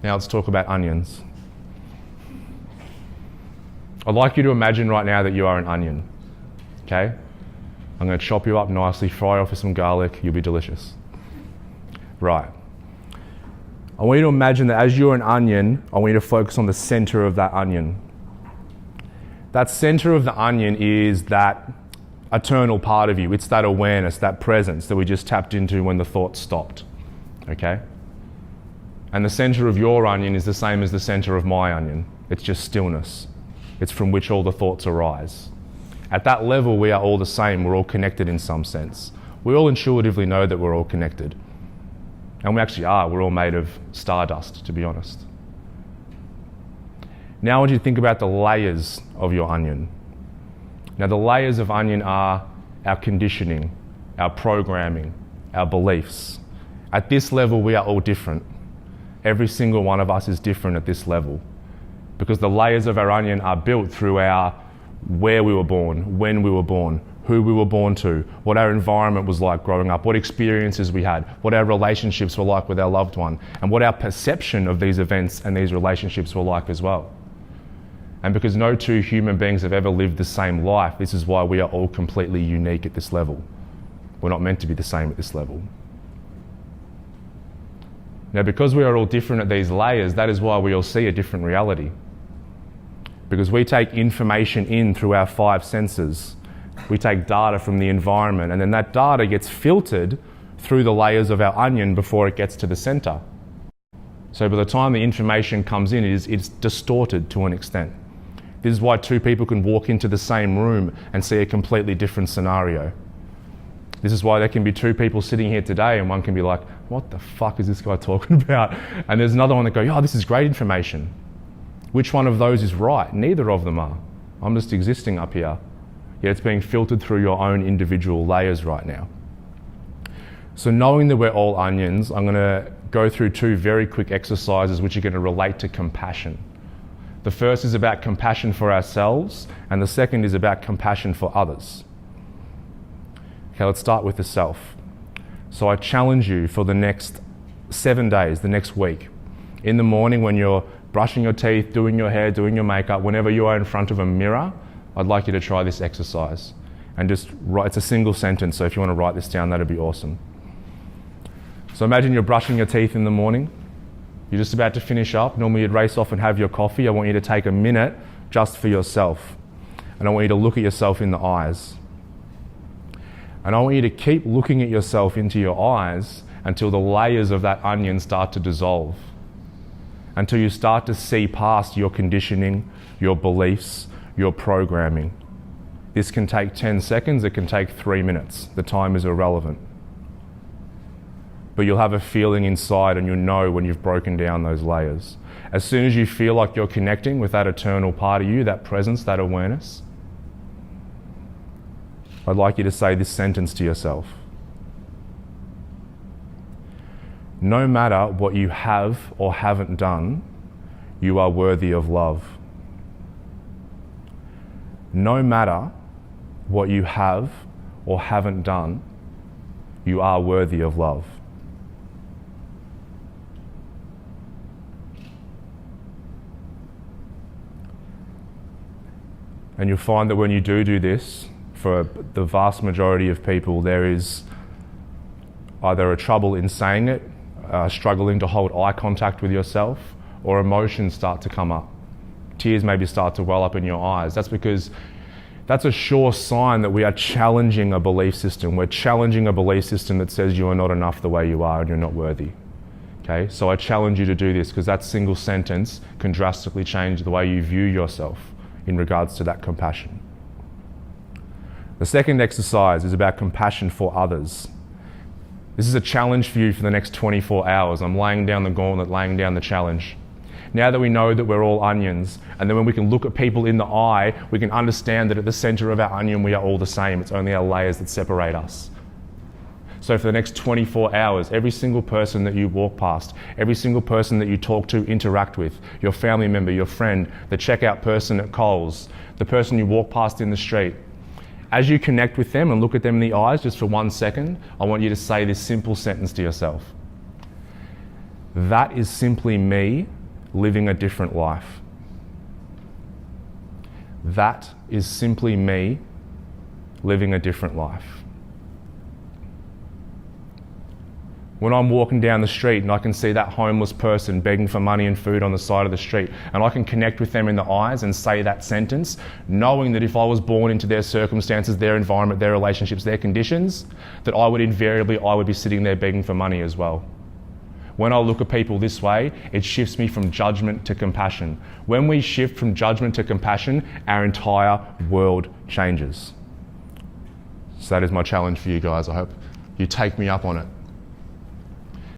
Now let's talk about onions. I'd like you to imagine right now that you are an onion, okay? I'm going to chop you up nicely, fry off with some garlic, you'll be delicious. Right. I want you to imagine that as you're an onion, I want you to focus on the center of that onion. That center of the onion is that eternal part of you. It's that awareness, that presence that we just tapped into when the thought stopped, okay? And the center of your onion is the same as the center of my onion. It's just stillness. It's from which all the thoughts arise. At that level, we are all the same. We're all connected in some sense. We all intuitively know that we're all connected. And we actually are. We're all made of stardust, to be honest. Now I want you to think about the layers of your onion. Now the layers of onion are our conditioning, our programming, our beliefs. At this level, we are all different. Every single one of us is different at this level, because the layers of our onion are built through our where we were born, when we were born, who we were born to, what our environment was like growing up, what experiences we had, what our relationships were like with our loved one, and what our perception of these events and these relationships were like as well. And because no two human beings have ever lived the same life, this is why we are all completely unique at this level. We're not meant to be the same at this level. Now, because we are all different at these layers, that is why we all see a different reality. Because we take information in through our 5 senses. We take data from the environment, and then that data gets filtered through the layers of our onion before it gets to the center. So by the time the information comes in, it's distorted to an extent. This is why 2 people can walk into the same room and see a completely different scenario. This is why there can be 2 people sitting here today and one can be like, what the fuck is this guy talking about? And there's another one that goes, oh, this is great information. Which one of those is right? Neither of them are. I'm just existing up here. Yet it's being filtered through your own individual layers right now. So knowing that we're all onions, I'm going to go through 2 very quick exercises which are going to relate to compassion. The first is about compassion for ourselves, and the second is about compassion for others. Okay, let's start with the self. So I challenge you for the next 7 days, the next week. In the morning when you're brushing your teeth, doing your hair, doing your makeup, whenever you are in front of a mirror, I'd like you to try this exercise. And just write, it's a single sentence, so if you want to write this down, that'd be awesome. So imagine you're brushing your teeth in the morning. You're just about to finish up. Normally you'd race off and have your coffee. I want you to take a minute just for yourself. And I want you to look at yourself in the eyes. And I want you to keep looking at yourself into your eyes until the layers of that onion start to dissolve. Until you start to see past your conditioning, your beliefs, your programming. This can take 10 seconds, it can take 3 minutes. The time is irrelevant. But you'll have a feeling inside and you'll know when you've broken down those layers. As soon as you feel like you're connecting with that eternal part of you, that presence, that awareness, I'd like you to say this sentence to yourself. No matter what you have or haven't done, you are worthy of love. No matter what you have or haven't done, you are worthy of love. And you'll find that when you do this, for the vast majority of people, there is either a trouble in saying it, struggling to hold eye contact with yourself, or emotions start to come up. Tears maybe start to well up in your eyes. That's because that's a sure sign that we are challenging a belief system. We're challenging a belief system that says you are not enough the way you are and you're not worthy. Okay, so I challenge you to do this because that single sentence can drastically change the way you view yourself in regards to that compassion. The second exercise is about compassion for others. This is a challenge for you for the next 24 hours. I'm laying down the gauntlet, laying down the challenge. Now that we know that we're all onions, and then when we can look at people in the eye, we can understand that at the center of our onion, we are all the same. It's only our layers that separate us. So for the next 24 hours, every single person that you walk past, every single person that you talk to, interact with, your family member, your friend, the checkout person at Coles, the person you walk past in the street, as you connect with them and look at them in the eyes just for 1 second, I want you to say this simple sentence to yourself. That is simply me living a different life. That is simply me living a different life. When I'm walking down the street and I can see that homeless person begging for money and food on the side of the street, and I can connect with them in the eyes and say that sentence, knowing that if I was born into their circumstances, their environment, their relationships, their conditions, that I would be sitting there begging for money as well. When I look at people this way, it shifts me from judgment to compassion. When we shift from judgment to compassion, our entire world changes. So that is my challenge for you guys. I hope you take me up on it.